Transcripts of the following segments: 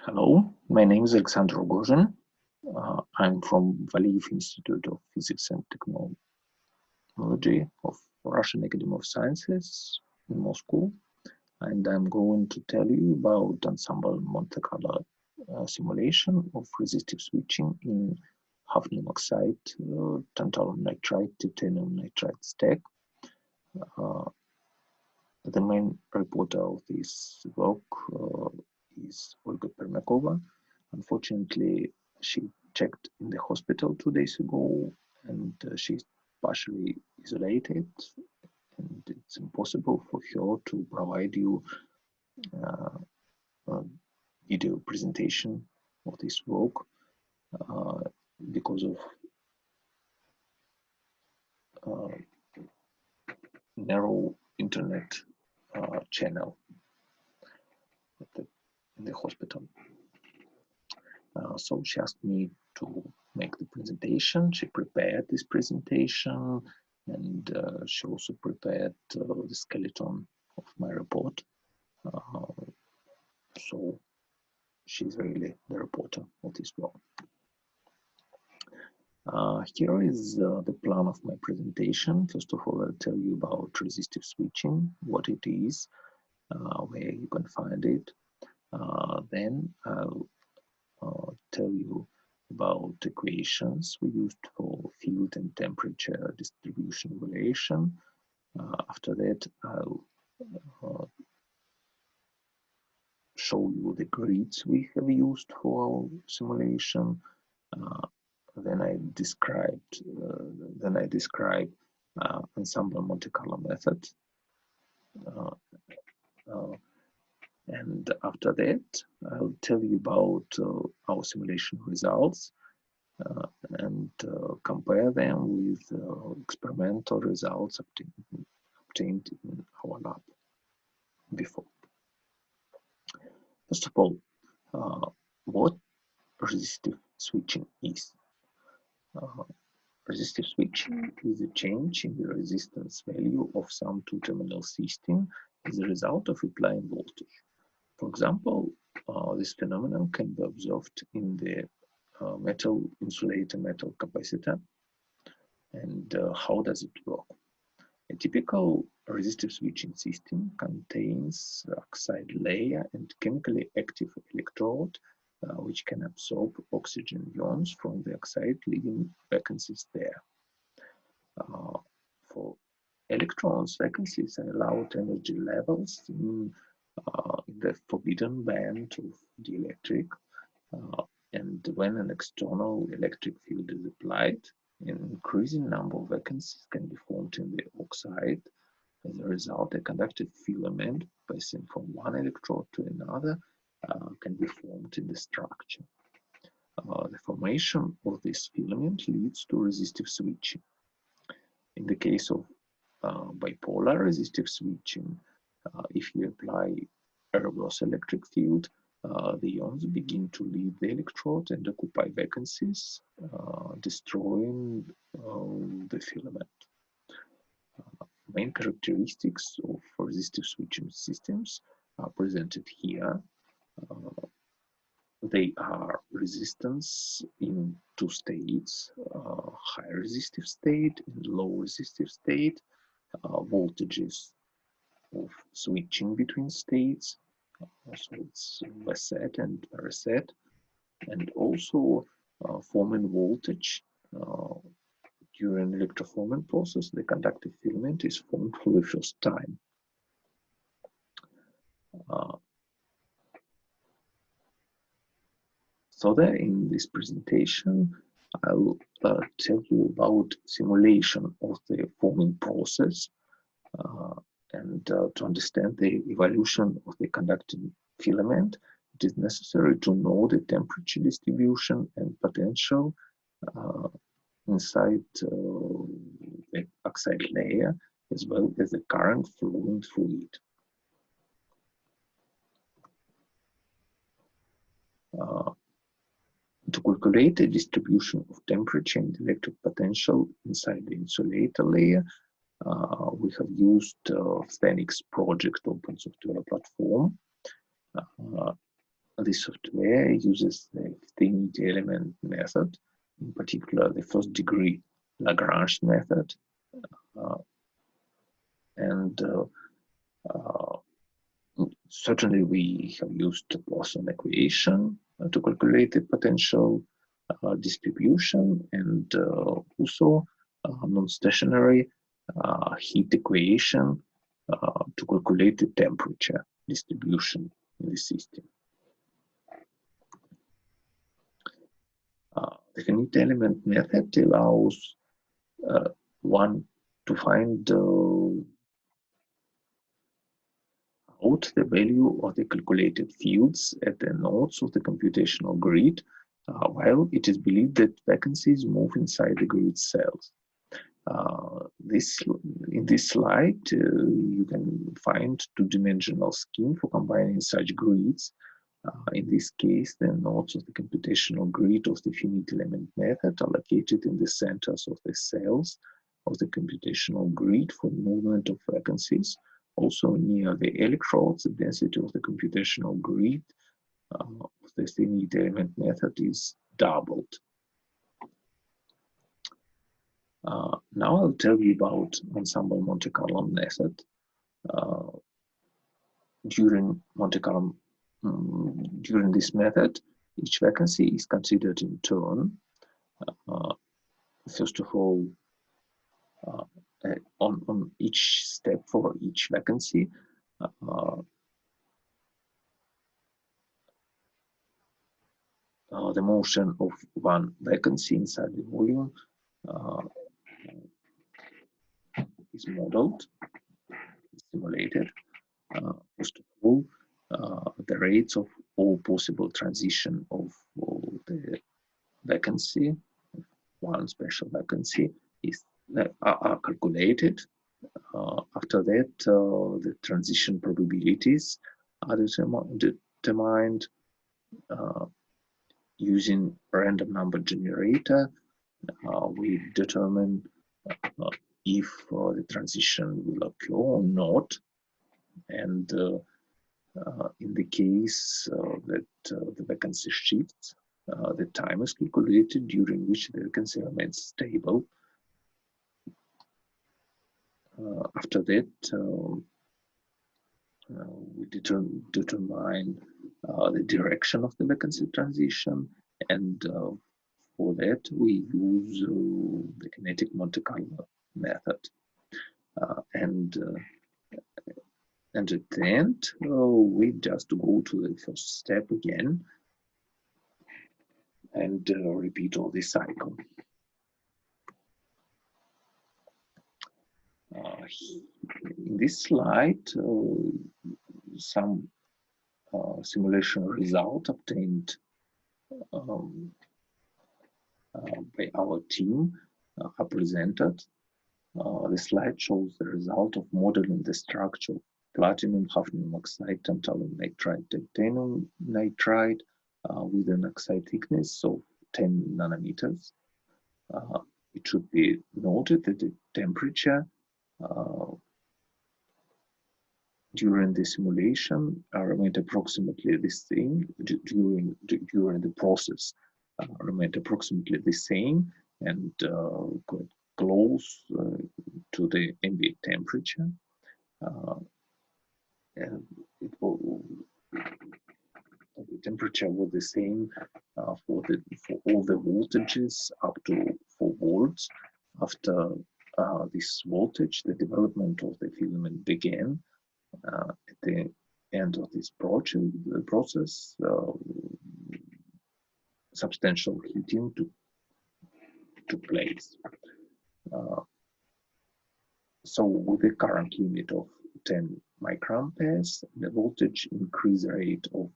Hello, my name is Alexander Rogozhin. I'm from Valiyev Institute of Physics and Technology of Russian Academy of Sciences in Moscow, and I'm going to tell you about Ensemble Monte Carlo simulation of resistive switching in hafnium oxide, tantalum nitride, titanium nitride stack. The main reporter of this work is Olga Permякova. Unfortunately, she checked in the hospital 2 days ago, and she's partially isolated, and it's impossible for her to provide you a video presentation of this work because of narrow internet channel in the hospital. So she asked me to make the presentation. She prepared this presentation, and she also prepared the skeleton of my report. So she's really the reporter of this work. Here is the plan of my presentation. First of all, I'll tell you about resistive switching, what it is, where you can find it. Then I'll tell you about equations we used for field and temperature distribution evaluation. After that, I'll show you the grids we have used for our simulation. Then I describe Ensemble Monte Carlo method. And after that, I'll tell you about our simulation results and compare them with experimental results obtained in our lab before. First of all, what resistive switching is. Resistive switching is a change in the resistance value of some two-terminal system as a result of applying voltage. For example, this phenomenon can be observed in the metal insulator metal capacitor. And how does it work? A typical resistive switching system contains oxide layer and chemically active electrode which can absorb oxygen ions from the oxide, leaving vacancies there. For electrons, vacancies are allowed energy levels in the forbidden band of dielectric, and when an external electric field is applied, an increasing number of vacancies can be formed in the oxide. As a result, a conductive filament passing from one electrode to another can be formed in the structure. The formation of this filament leads to resistive switching. In the case of bipolar resistive switching, if you apply a reverse electric field, the ions begin to leave the electrode and occupy vacancies, destroying the filament. Main characteristics of resistive switching systems are presented here. They are resistance in two states, high resistive state and low resistive state, voltages of switching between states, so it's VSET and RSET, and also forming voltage. During electroforming process, the conductive filament is formed for the first time. So there, in this presentation, I'll tell you about simulation of the forming process and to understand the evolution of the conducting filament, it is necessary to know the temperature distribution and potential inside the oxide layer, as well as the current flowing fluid. To calculate the distribution of temperature and electric potential inside the insulator layer, we have used Phoenix project open software platform. This software uses the finite element method, in particular the first degree Lagrange method, uh, and uh, certainly we have used the Poisson equation to calculate the potential distribution, and also non-stationary heat equation to calculate the temperature distribution in the system. The finite element method allows one to find out the value of the calculated fields at the nodes of the computational grid, while it is believed that vacancies move inside the grid cells. In this slide, you can find two-dimensional scheme for combining such grids. In this case, the nodes of the computational grid of the finite element method are located in the centers of the cells of the computational grid for movement of vacancies. Also near the electrodes, the density of the computational grid of the finite element method is doubled. Now I'll tell you about Ensemble Monte Carlo method. During this method, each vacancy is considered in turn. First of all, on each step for each vacancy, the motion of one vacancy inside the volume is modeled, simulated. First of all, the rates of all possible transition of the vacancy, one special vacancy, are calculated. After that, the transition probabilities are determined using random number generator. We determine if the transition will occur or not, and in the case that the vacancy shifts, the time is calculated during which the vacancy remains stable. After that, we determine the direction of the vacancy transition, and for that we use the kinetic Monte Carlo method. And at the end, we just go to the first step again and repeat all this cycle. In this slide, some simulation result obtained by our team are presented. The slide shows the result of modeling the structure of platinum, hafnium oxide, tantalum nitride, titanium nitride with an oxide thickness of 10 nanometers. It should be noted that the temperature during the simulation remained approximately the same during the process. Remained approximately the same and quite close to the ambient temperature. And the temperature was the same for all the voltages up to 4 volts. After this voltage, the development of the filament began. At the end of this process, substantial heating took place. So with the current limit of 10 microamperes, the voltage increase rate of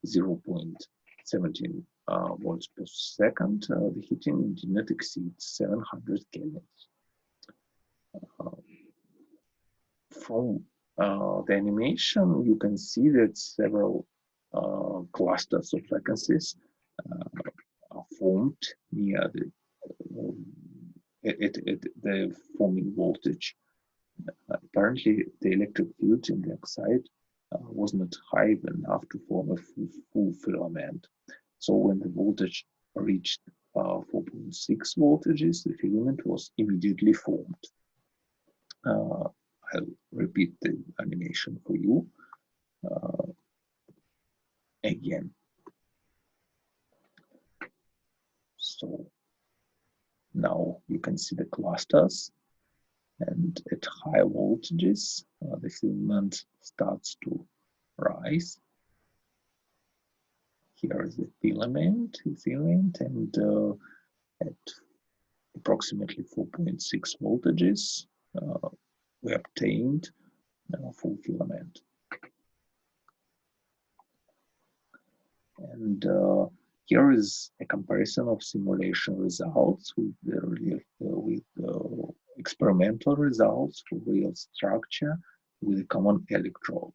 0.17 volts per second, the heating did not exceed 700 kelvins. From the animation, you can see that several clusters of vacancies are formed near at the forming voltage. Apparently, the electric field in the oxide was not high enough to form a full filament. So when the voltage reached 4.6 voltages, the filament was immediately formed. I'll repeat the animation for you again. So now you can see the clusters, and at high voltages, the filament starts to rise. Here is the filament, and at approximately 4.6 voltages, we obtained full filament. And here is a comparison of simulation results with the experimental results for real structure with a common electrode.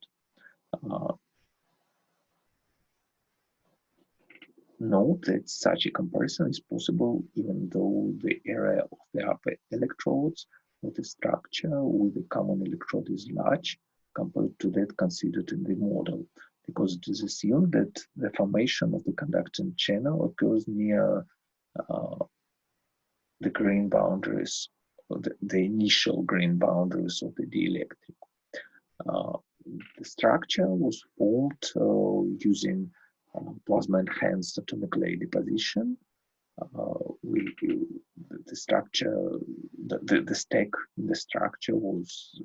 Note that such a comparison is possible even though the area of the upper electrodes of the structure with a common electrode is large compared to that considered in the model, because it is assumed that the formation of the conducting channel occurs near the grain boundaries, the initial grain boundaries of the dielectric. The structure was formed using plasma-enhanced atomic layer deposition. The structure, the stack in the structure was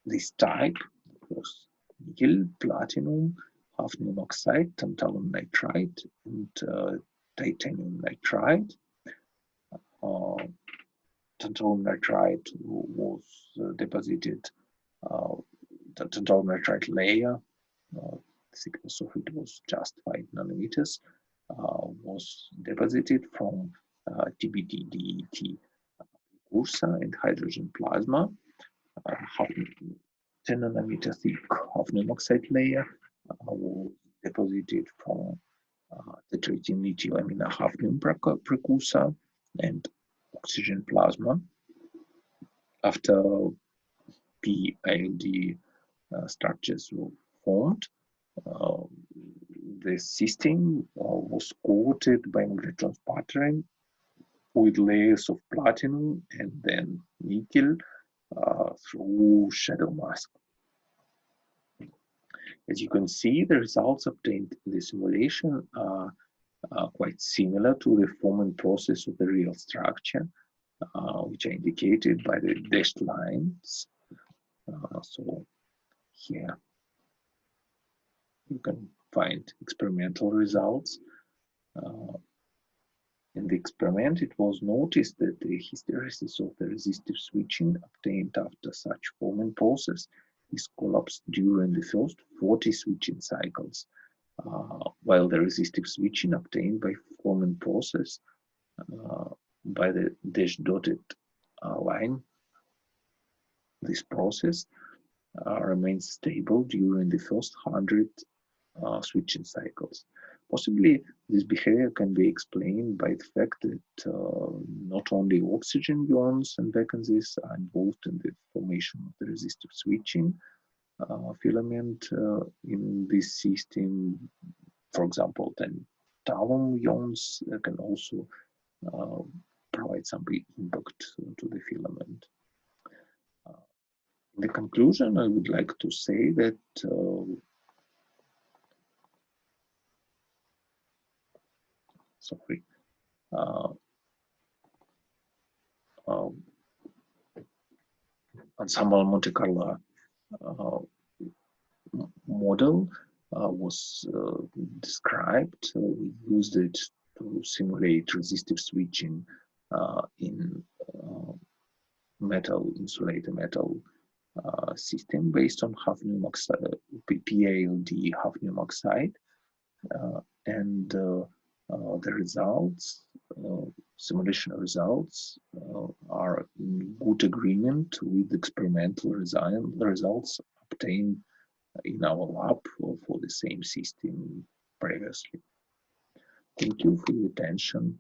this type. It was nickel, platinum, hafnium oxide, tantalum nitride, and titanium nitride. Tantalum nitride was deposited. The tantalum nitride layer, thickness of it was just 5 nanometers, was deposited from TBT-DET precursor and hydrogen plasma. 10 nanometer thick hafnium oxide layer was deposited from the tritium-methylamina hafnium precursor and oxygen plasma. After p-ILD structures were formed, the system was coated by magnetron sputtering with layers of platinum and then nickel through shadow mask. As you can see, the results obtained in the simulation are quite similar to the forming process of the real structure, which are indicated by the dashed lines. So here you can find experimental results. In the experiment, it was noticed that the hysteresis of the resistive switching obtained after such forming process is collapsed during the first 40 switching cycles, while the resistive switching obtained by forming process by the dash dotted line, this process remains stable during the first 100 switching cycles. Possibly this behavior can be explained by the fact that not only oxygen ions and vacancies are involved in the formation of the resistive switching filament in this system. For example, then tantalum ions can also provide some impact to the filament. In the conclusion, I would like to say that Ensemble Monte Carlo model was described. We used it to simulate resistive switching in metal, insulator metal system based on hafnium oxide, PALD hafnium oxide, and the results, simulation results, are in good agreement with experimental results obtained in our lab for the same system previously. Thank you for your attention.